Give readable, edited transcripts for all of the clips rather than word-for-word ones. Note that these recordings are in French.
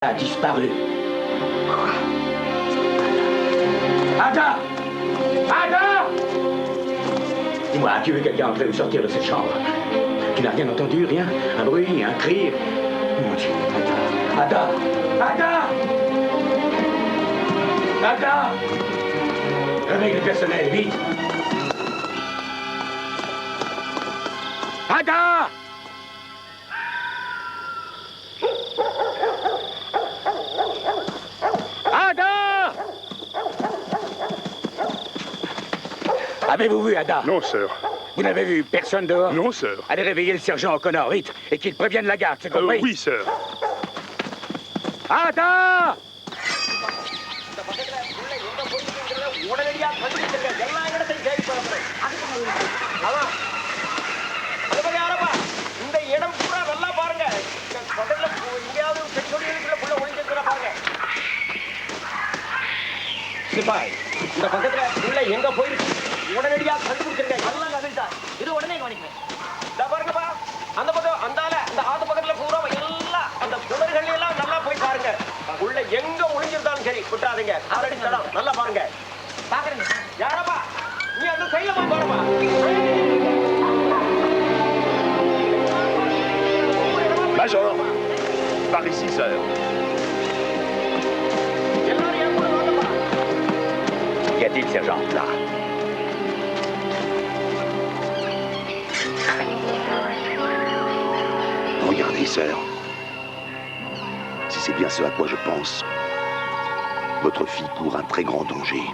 A disparu. Quoi? Ada! Ada! Dis-moi, as-tu vu quelqu'un entrer ou sortir de cette chambre? Tu n'as rien entendu, rien? Un bruit, un cri? Mon Dieu, Ada! Ada! Ada! Ada! Réveille le personnel, vite! Ada! Ada! Avez-vous vu Ada? Non, sir. Vous n'avez vu personne dehors? Non, sir. Allez réveiller le sergent O'Connor, vite, et qu'il prévienne la garde, c'est compris? Oui, sir. Ada! சிப்பாய் இந்த பக்கத்துல உள்ள எங்க போயிருக்கு உடனடியா கண்டுபிடிச்சிருங்க எல்லாம் கவிழ்த்தார் இது உடனே கவனிக்கிறேன் இந்த பாருங்கப்பா அந்த பக்கம் அந்தால அந்த ஆத்து பக்கத்துல பூரா எல்லாம் அந்த புலர்கள் எல்லாம் நல்லா போய் பாருங்க உள்ள எங்க ஒளிஞ்சிருந்தாலும் சரி விட்டுறாதீங்க ஆல்ரெடி தடம் நல்லா பாருங்க பாக்குறேங்க யாரப்பா நீ அந்த சைடுல போய் பாருப்பா Major, par ici, sir. Qu'y a-t-il, sergent? Là. Regardez, sœur. Si c'est bien ce à quoi je pense, votre fille court un très grand danger.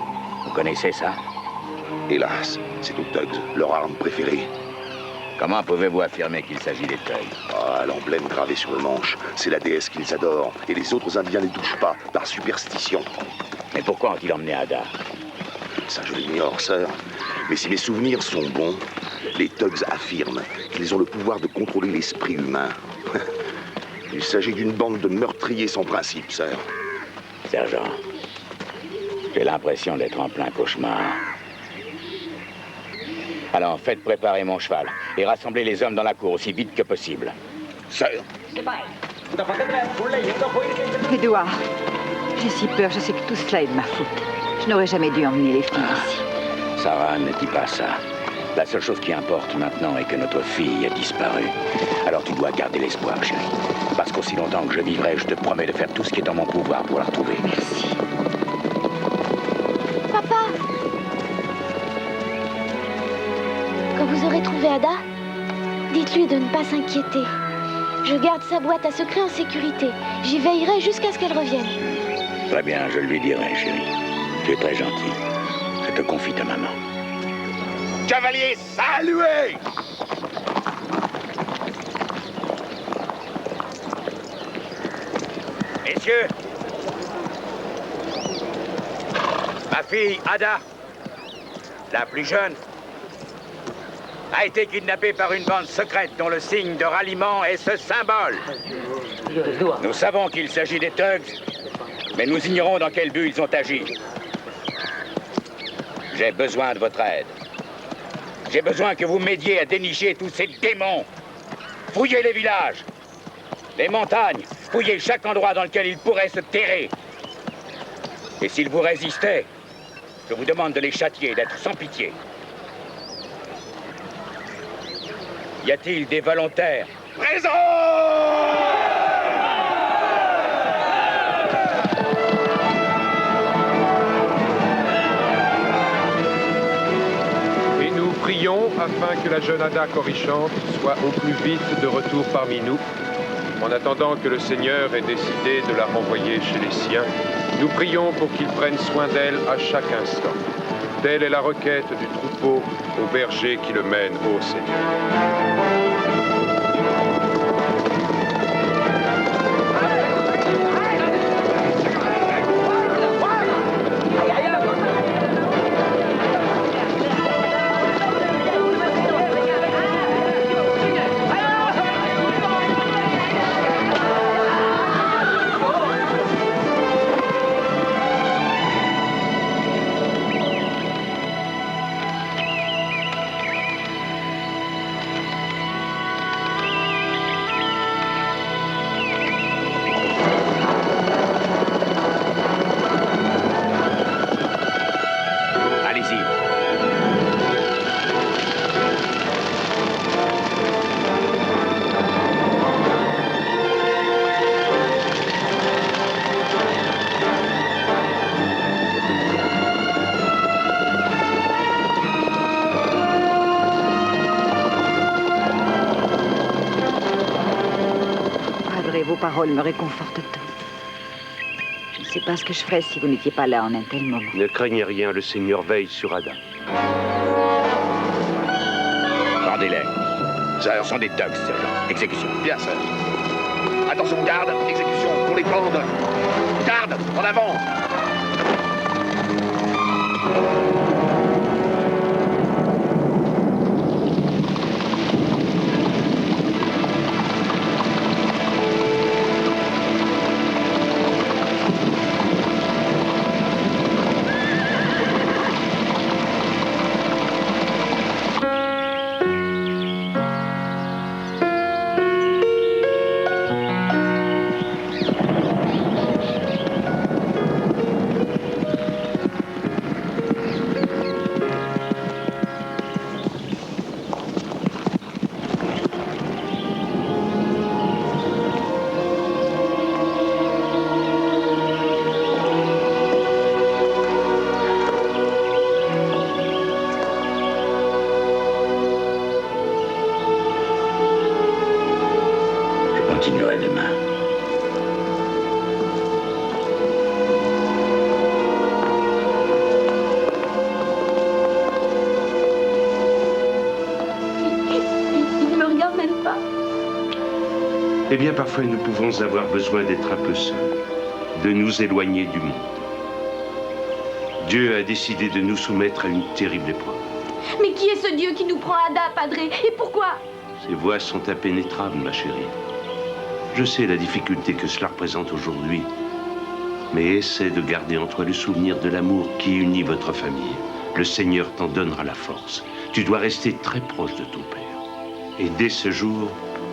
Vous connaissez ça? Hélas, c'est aux Thugs, leur arme préférée. Comment pouvez-vous affirmer qu'il s'agit des Thugs? Ah, l'emblème gravé sur le manche, c'est la déesse qu'ils adorent. Et les autres Indiens ne les touchent pas, par superstition. Mais pourquoi ont-ils emmené Ada? Ça, je l'ignore, sœur. Mais si mes souvenirs sont bons, les Thugs affirment qu'ils ont le pouvoir de contrôler l'esprit humain. Il s'agit d'une bande de meurtriers sans principe, sœur. Sergent, j'ai l'impression d'être en plein cauchemar. Alors, faites préparer mon cheval et rassemblez les hommes dans la cour aussi vite que possible. Sœur. Édouard, j'ai si peur, je sais que tout cela est de ma faute. Je n'aurais jamais dû emmener les filles ici. Sarah, ne dis pas ça. La seule chose qui importe maintenant est que notre fille a disparu. Alors tu dois garder l'espoir, chérie. Parce qu'aussi longtemps que je vivrai, je te promets de faire tout ce qui est en mon pouvoir pour la retrouver. Merci. Papa! Quand vous aurez trouvé Ada, dites-lui de ne pas s'inquiéter. Je garde sa boîte à secret en sécurité. J'y veillerai jusqu'à ce qu'elle revienne. Très bien, je lui dirai, chérie. Tu es très gentil. Je te confie ta maman. Cavalier, saluez! Messieurs, ma fille Ada, la plus jeune, a été kidnappée par une bande secrète dont le signe de ralliement est ce symbole. Nous savons qu'il s'agit des Thugs, mais nous ignorons dans quel but ils ont agi. J'ai besoin de votre aide. J'ai besoin que vous m'aidiez à dénicher tous ces démons. Fouillez les villages, les montagnes, fouillez chaque endroit dans lequel ils pourraient se terrer. Et s'ils vous résistaient, je vous demande de les châtier, d'être sans pitié. Y a-t-il des volontaires? Présent! Et nous prions afin que la jeune Ada Corrichante soit au plus vite de retour parmi nous. En attendant que le Seigneur ait décidé de la renvoyer chez les siens, nous prions pour qu'il prenne soin d'elle à chaque instant. Telle est la requête du troupeau au berger qui le mène au Seigneur. paroles me réconfortent tant. Je ne sais pas ce que je ferais si vous n'étiez pas là en un tel moment. Ne craignez rien, le Seigneur veille sur Ada. Rendez-les. Sir. Ce sont des thugs, sergent. Exécution. Bien, sir. Attention, garde, exécution, pour les cordes. Garde, en avant. Je continuerai demain. Il ne me regarde même pas. Eh bien, parfois, nous pouvons avoir besoin d'être un peu seuls, de nous éloigner du monde. Dieu a décidé de nous soumettre à une terrible épreuve. Mais qui est ce Dieu qui nous prend Ada, Padre? Et pourquoi? Ces voix sont impénétrables, ma chérie. Je sais la difficulté que cela représente aujourd'hui, mais essaie de garder en toi le souvenir de l'amour qui unit votre famille. Le Seigneur t'en donnera la force. Tu dois rester très proche de ton père. Et dès ce jour,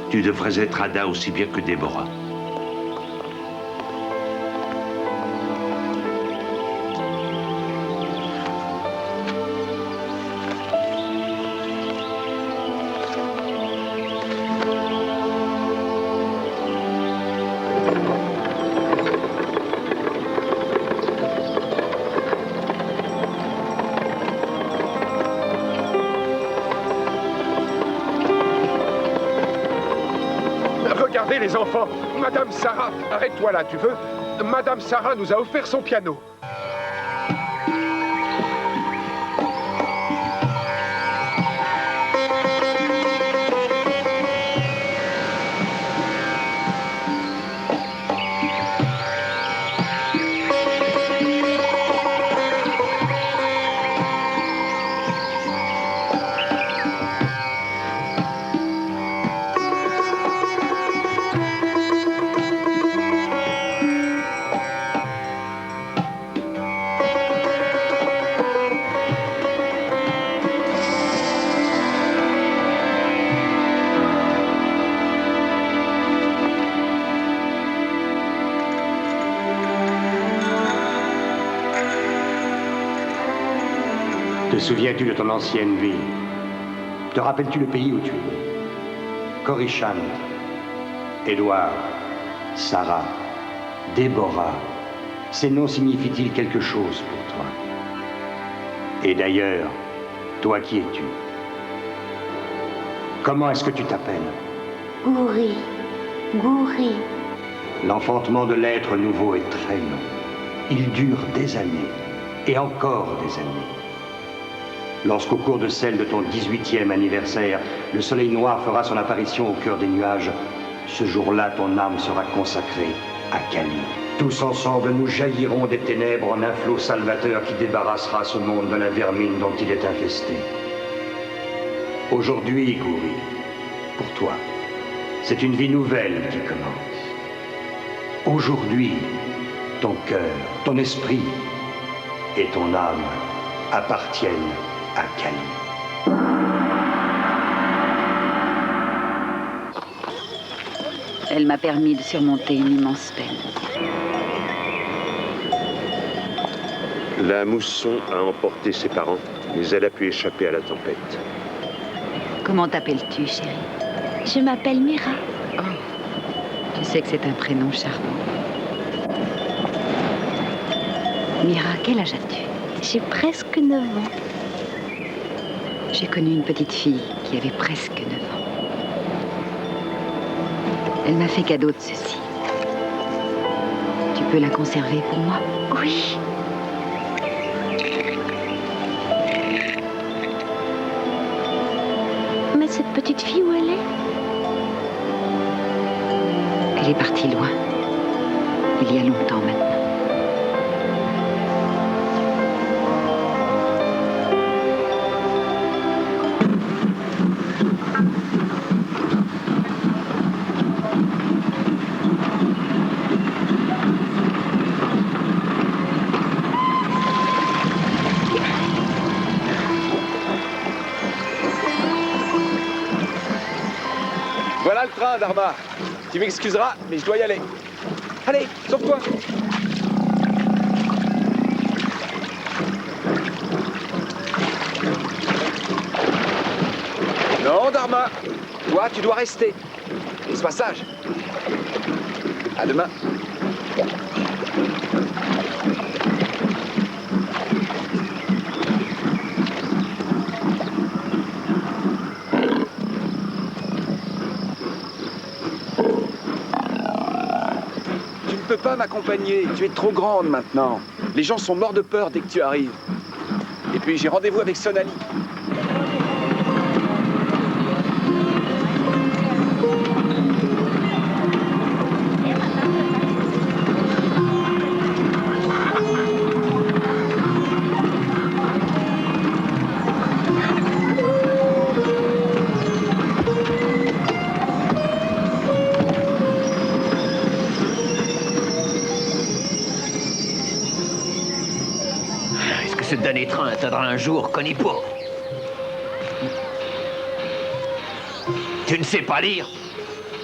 tu devrais être Ada aussi bien que Déborah. Regardez les enfants. Madame Sarah, arrête-toi là, tu veux? Madame Sarah nous a offert son piano. Te souviens-tu de ton ancienne vie? Te rappelles-tu le pays où tu es né? Korishan, Édouard, Sarah, Déborah, ces noms signifient-ils quelque chose pour toi? Et d'ailleurs, toi qui es-tu? Comment est-ce que tu t'appelles? Gouri, Gouri. L'enfantement de l'être nouveau est très long. Il dure des années, et encore des années. Lorsqu'au cours de celle de ton 18e anniversaire, le soleil noir fera son apparition au cœur des nuages, ce jour-là, ton âme sera consacrée à Kali. Tous ensemble, nous jaillirons des ténèbres en un flot salvateur qui débarrassera ce monde de la vermine dont il est infesté. Aujourd'hui, Gouri, pour toi, c'est une vie nouvelle qui commence. Aujourd'hui, ton cœur, ton esprit et ton âme appartiennent à Kali. Elle m'a permis de surmonter une immense peine. La mousson a emporté ses parents, mais elle a pu échapper à la tempête. Comment t'appelles-tu, chérie? Je m'appelle Mira. Oh, tu sais que c'est un prénom charmant. Mira, quel âge as-tu? J'ai presque 9 ans. J'ai connu une petite fille qui avait presque 9 ans. Elle m'a fait cadeau de ceci. peux la conserver pour moi? Oui. Mais cette petite fille, où elle est? Elle est partie loin. Il y a longtemps maintenant. Voilà le train, Dharma. Tu m'excuseras, mais je dois y aller. Allez, sauve-toi. Non, Dharma. Toi, tu dois rester. Et sois sage. À demain. Tu ne peux pas m'accompagner. Tu es trop grande maintenant. Les gens sont morts de peur dès que tu arrives. Et puis j'ai rendez-vous avec Sonali. Est-ce que ce damné train atteindra un jour Konipo? Tu ne sais pas lire?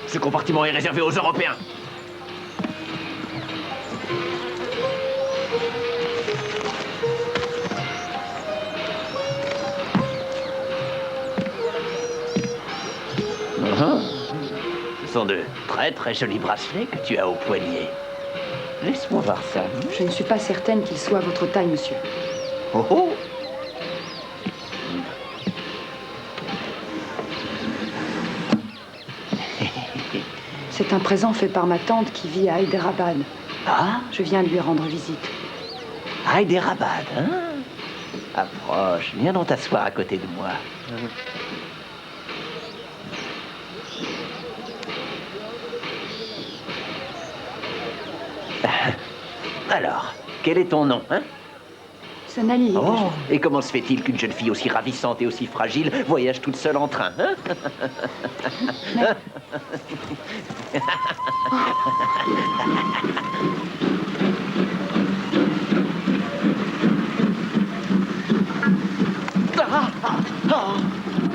Ce compartiment est réservé aux Européens. Ce sont de très très jolis bracelets que tu as au poignet. Laisse-moi voir ça. Je ne suis pas certaine qu'il soit à votre taille, monsieur. Oh oh! C'est un présent fait par ma tante qui vit à Hyderabad. Ah? Je viens de lui rendre visite. Hyderabad, hein? Approche, viens donc t'asseoir à côté de moi. Alors, quel est ton nom, hein? Sonali. Oh, et comment se fait-il qu'une jeune fille aussi ravissante et aussi fragile voyage toute seule en train, hein?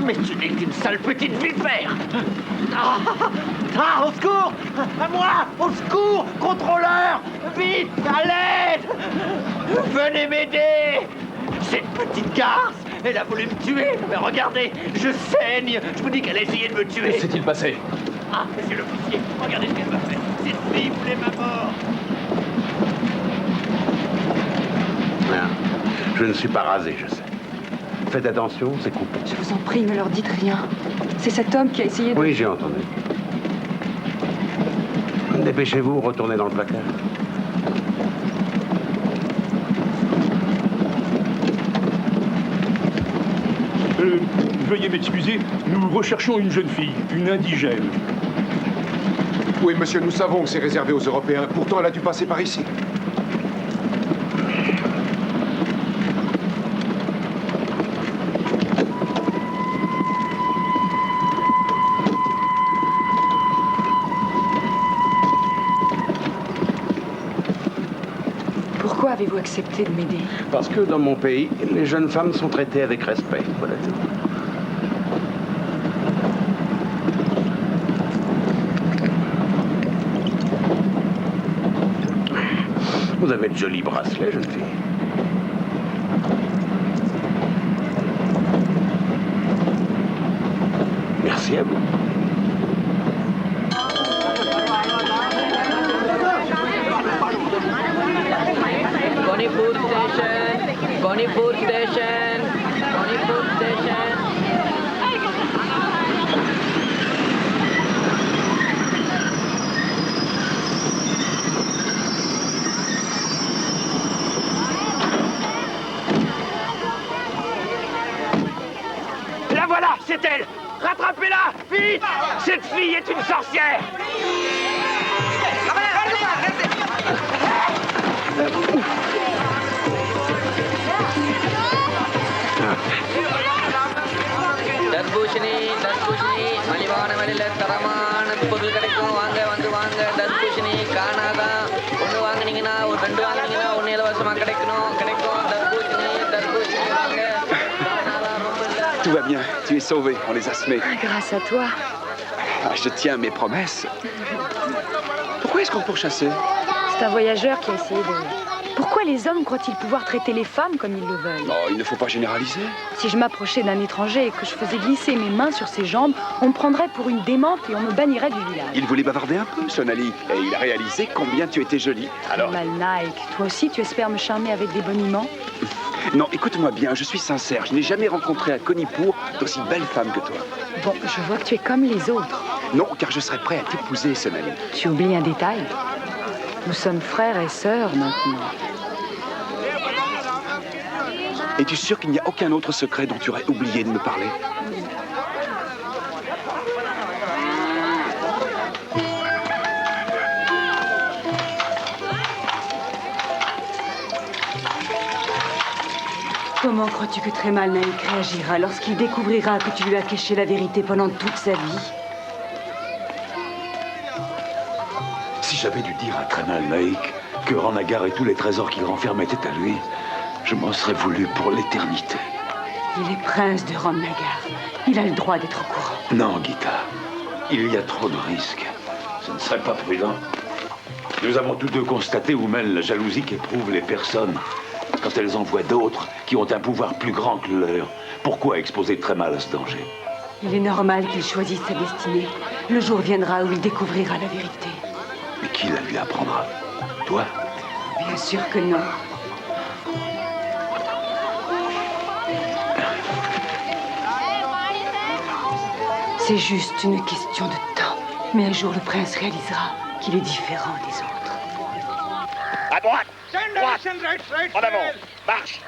Mais tu n'es qu'une sale petite vipère! Au secours! À moi! Au secours! Contrôleur! Vite! À l'aide! Venez m'aider! Cette petite garce! Elle a voulu me tuer! Mais regardez! Je saigne! Je vous dis qu'elle a essayé de me tuer! Que s'est-il passé? Ah, monsieur l'officier! Regardez ce qu'elle m'a fait! Cette fille voulait ma mort! Non, je ne suis pas rasé, je sais. Faites attention, c'est coupé. Je vous en prie, ne leur dites rien. C'est cet homme qui a essayé de... Oui, j'ai entendu. Dépêchez-vous, retournez dans le placard. Veuillez m'excuser, nous recherchons une jeune fille, une indigène. Oui, monsieur, nous savons que c'est réservé aux Européens. Pourtant, elle a dû passer par ici. Pourquoi avez-vous accepté de m'aider? Parce que dans mon pays, les jeunes femmes sont traitées avec respect, voilà tout. Vous avez de jolis bracelets, jeune fille. Merci à vous. Bonipur Station, Bonipur Station, Bonipur Station. Vite! Cette fille est une sorcière! தர்பூஷணி மலிவான விலையில தரமான பொருள் கிடைக்கும். வாங்க வந்து வாங்க. தர்பூஷணி காணாதான். ஒன்று வாங்கினீங்கன்னா ஒரு 2 வாங்கினீங்கன்னா 1 இலவசமா கிடைக்கும். தர்பூஷணி வாங்க. Tout va bien, tu es sauvé, on les a semés. Grâce à toi. Ah, je tiens mes promesses. Pourquoi est-ce qu'on te pourchassait? C'est un voyageur qui a essayé de... Pourquoi les hommes croient-ils pouvoir traiter les femmes comme ils le veulent? Oh, il ne faut pas généraliser. Si je m'approchais d'un étranger et que je faisais glisser mes mains sur ses jambes, on me prendrait pour une démente et on me bannirait du village. Il voulait bavarder un peu, Sonali, et il a réalisé combien tu étais jolie. Alors... Mal Nike, toi aussi tu espères me charmer avec des boniments? Non, écoute-moi bien, je suis sincère. Je n'ai jamais rencontré à Konipour d'aussi belle femme que toi. Bon, je vois que tu es comme les autres. Non, car je serais prêt à t'épouser, Sonali. Tu oublies un détail. Nous sommes frères et sœurs maintenant. Es-tu sûr qu'il n'y a aucun autre secret dont tu aurais oublié de me parler? Comment crois-tu que Tremal Naik réagira lorsqu'il découvrira que tu lui as caché la vérité pendant toute sa vie? Si j'avais dû dire à Tremal Naik que Ranagar et tous les trésors qu'il renfermait étaient à lui, je m'en serais voulu pour l'éternité. Il est prince de Ranagar. Il a le droit d'être au courant. Non, Gita. Il y a trop de risques. Ce ne serait pas prudent. Nous avons tous deux constaté où mène la jalousie qu'éprouvent les personnes quand elles en voient d'autres qui ont un pouvoir plus grand que le leur. Pourquoi exposer très mal à ce danger? Il est normal qu'il choisisse sa destinée. Le jour viendra où il découvrira la vérité. Mais qui la lui apprendra? Toi? Bien sûr que non. C'est juste une question de temps. Mais un jour, le prince réalisera qu'il est différent des autres. À droite! Droite! En avant! Marche!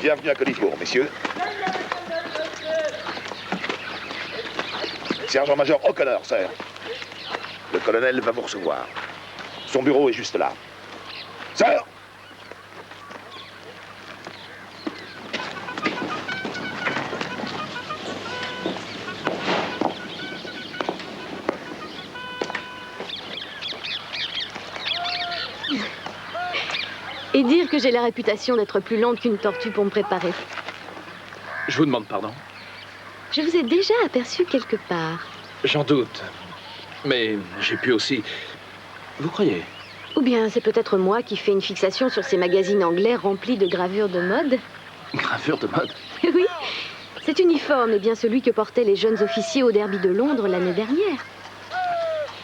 Bienvenue à Konipour, messieurs. Sergent-major O'Connor, sir. Le colonel va vous recevoir. Son bureau est juste là. Sir! Et dire que j'ai la réputation d'être plus lente qu'une tortue pour me préparer. Je vous demande pardon. Je vous ai déjà aperçu quelque part. J'en doute. Mais j'ai pu aussi... Vous croyez? Ou bien c'est peut-être moi qui fais une fixation sur ces magazines anglais remplis de gravures de mode. Gravure de mode? Oui, cet uniforme est bien celui que portaient les jeunes officiers au derby de Londres l'année dernière.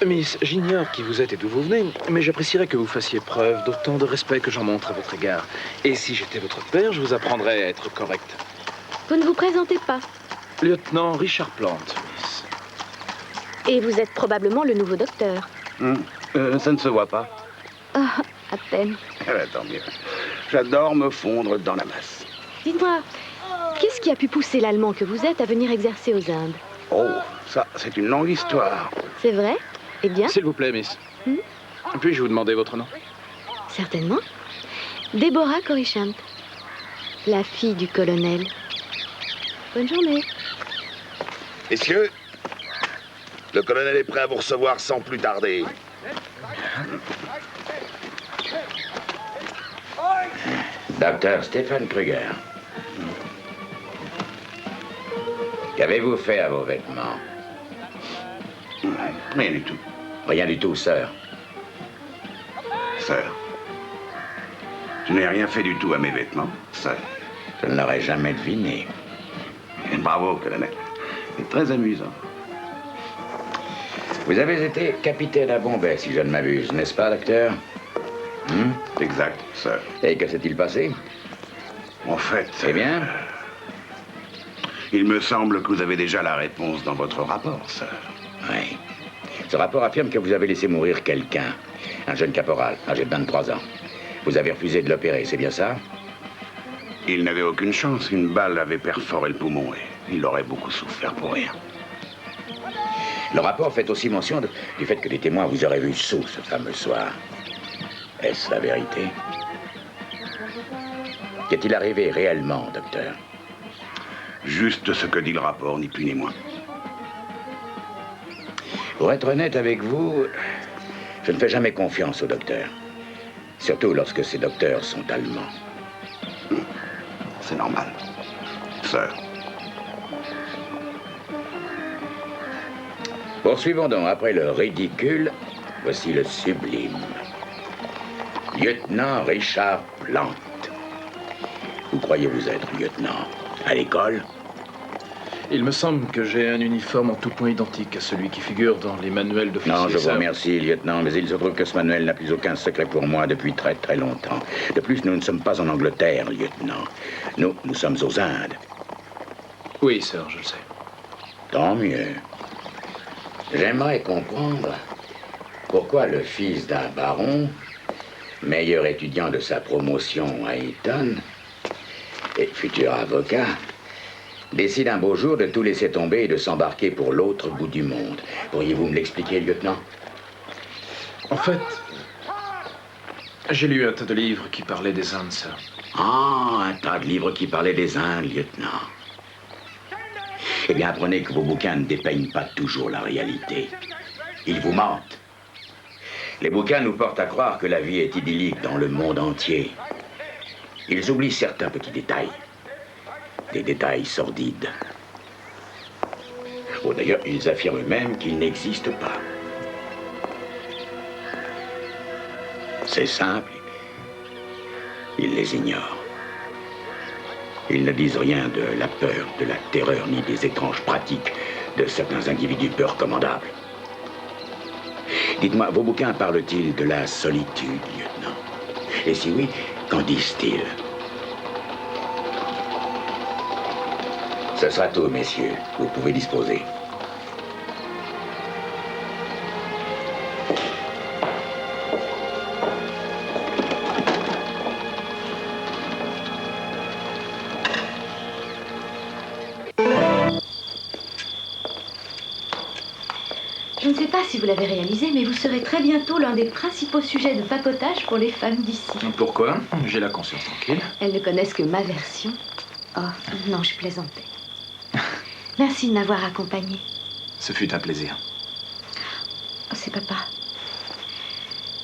Miss, j'ignore qui vous êtes et d'où vous venez, mais j'apprécierais que vous fassiez preuve d'autant de respect que j'en montre à votre égard. Et si j'étais votre père, je vous apprendrais à être correct. Vous ne vous présentez pas. Lieutenant Richard Plante, Miss. Et vous êtes probablement le nouveau docteur. Ça ne se voit pas. Ah, à peine. Tant mieux. J'adore me fondre dans la masse. Dites-moi, qu'est-ce qui a pu pousser l'Allemand que vous êtes à venir exercer aux Indes? Oh, ça, c'est une longue histoire. C'est vrai? Eh bien? S'il vous plaît, Miss. Puis-je vous demander votre nom? Certainement. Deborah Corishant, la fille du colonel. Bonne journée. Messieurs, le colonel est prêt à vous recevoir sans plus tarder. Docteur Stéphane Kruger. Qu'avez-vous fait à vos vêtements? Rien du tout. Rien du tout, sœur. Sœur, je n'ai rien fait du tout à mes vêtements, sœur. Je ne l'aurais jamais deviné. Bravo, colonel. C'est très amusant. Vous avez été capitaine à Bombay, si je ne m'abuse, n'est-ce pas, docteur? Exact, sœur. Et que s'est-il passé? En fait... Eh bien? Il me semble que vous avez déjà la réponse dans votre rapport, sœur. Oui. Ce rapport affirme que vous avez laissé mourir quelqu'un, un jeune caporal, âgé de 23 ans. Vous avez refusé de l'opérer, c'est bien ça? Il n'avait aucune chance. Une balle avait perforé le poumon et il aurait beaucoup souffert pour rien. Le rapport fait aussi mention du fait que les témoins vous auraient vu sous ce fameux soir. Est-ce la vérité? Qu'est-il arrivé réellement, docteur? Juste ce que dit le rapport, ni plus ni moins. Pour être honnête avec vous, je ne fais jamais confiance aux docteurs. Surtout lorsque ces docteurs sont allemands. C'est normal. Sœur. Poursuivons donc. Après le ridicule, voici le sublime. Lieutenant Richard Plante. Où croyez-vous être, lieutenant? À l'école? Il me semble que j'ai un uniforme en tout point identique à celui qui figure dans les manuels d'officiers. Non, je vous remercie, lieutenant, mais il se trouve que ce manuel n'a plus aucun secret pour moi depuis très très longtemps. De plus, nous ne sommes pas en Angleterre, lieutenant. Nous sommes aux Indes. Oui, sir, je le sais. Tant mieux. J'aimerais comprendre pourquoi le fils d'un baron, meilleur étudiant de sa promotion à Eton, et futur avocat, décide un beau jour de tout laisser tomber et de s'embarquer pour l'autre bout du monde. Pourriez-vous me l'expliquer, lieutenant? En fait, j'ai lu un tas de livres qui parlaient des Indes, sir. Ah, un tas de livres qui parlaient des Indes, lieutenant. Eh bien, apprenez que vos bouquins ne dépeignent pas toujours la réalité. Ils vous mentent. Les bouquins nous portent à croire que la vie est idyllique dans le monde entier. Ils oublient certains petits détails. Des détails sordides. Oh, d'ailleurs, ils affirment même qu'ils n'existent pas. C'est simple. Ils les ignorent. Ils ne disent rien de la peur, de la terreur, ni des étranges pratiques de certains individus peu recommandables. Dites-moi, vos bouquins parlent-ils de la solitude, lieutenant? Et si oui, qu'en disent-ils? Ce sera tout, messieurs. Vous pouvez disposer. Je ne sais pas si vous l'avez réalisé, mais vous serez très bientôt l'un des principaux sujets de papotage pour les femmes d'ici. Pourquoi? J'ai la conscience tranquille. Elles ne connaissent que ma version. Oh, non, je plaisantais. Merci de m'avoir accompagnée. Ce fut un plaisir. Oh, c'est papa.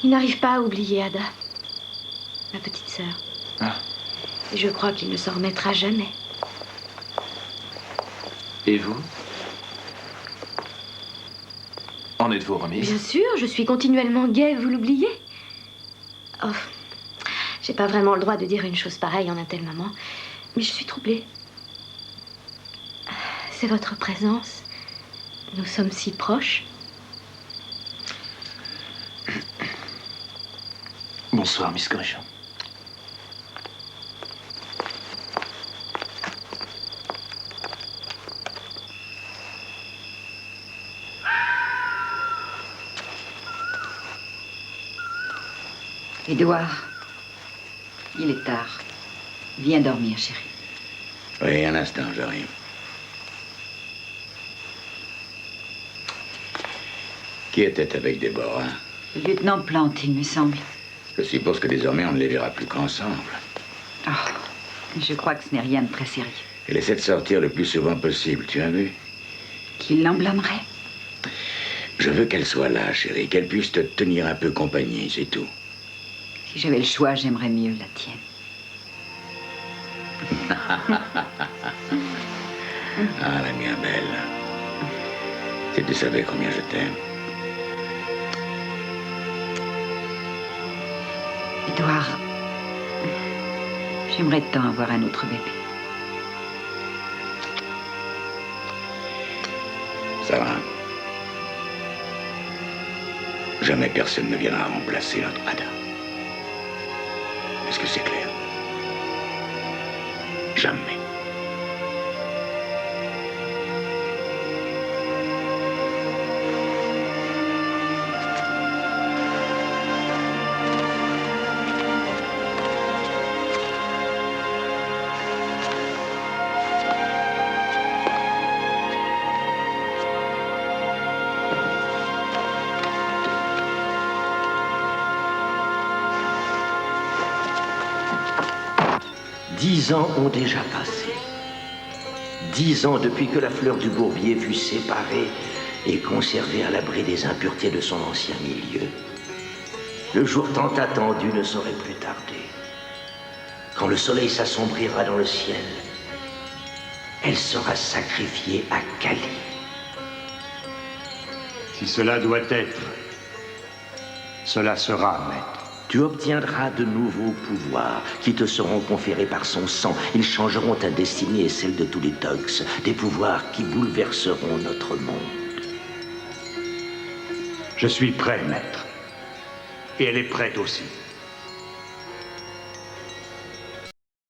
Il n'arrive pas à oublier Ada, ma petite sœur. Ah. Et je crois qu'il ne s'en remettra jamais. Et vous? En êtes-vous remise? Bien sûr, je suis continuellement gaie, vous l'oubliez? Oh, j'ai pas vraiment le droit de dire une chose pareille en un tel moment, mais je suis troublée. C'est votre présence. Nous sommes si proches. Bonsoir, Miss Grisham. Édouard, il est tard. Viens dormir, chérie. Oui, un instant, j'arrive. Qui était avec Déborah? Le lieutenant Plante, il me semble. Je suppose que désormais, on ne les verra plus qu'ensemble. Oh, je crois que ce n'est rien de très sérieux. Elle essaie de sortir le plus souvent possible, tu as vu? Qu'il l'en blâmerait? Je veux qu'elle soit là, chérie, qu'elle puisse te tenir un peu compagnie, c'est tout. Si j'avais le choix, j'aimerais mieux la tienne. Ah, la mienne belle. Si tu savais combien je t'aime. Édouard, j'aimerais tant avoir un autre bébé. Ça va. Jamais personne ne viendra remplacer notre Ada. Est-ce que c'est clair? Jamais. 10 ans ont déjà passé. 10 ans depuis que la fleur du bourbier fut séparée et conservée à l'abri des impuretés de son ancien milieu. Le jour tant attendu ne saurait plus tarder. Quand le soleil s'assombrira dans le ciel, elle sera sacrifiée à Kali. Si cela doit être, cela sera, maître. Tu obtiendras de nouveaux pouvoirs qui te seront conférés par son sang. Ils changeront ta destinée et celle de tous les Togs. Des pouvoirs qui bouleverseront notre monde. Je suis prêt, maître. Et elle est prête aussi.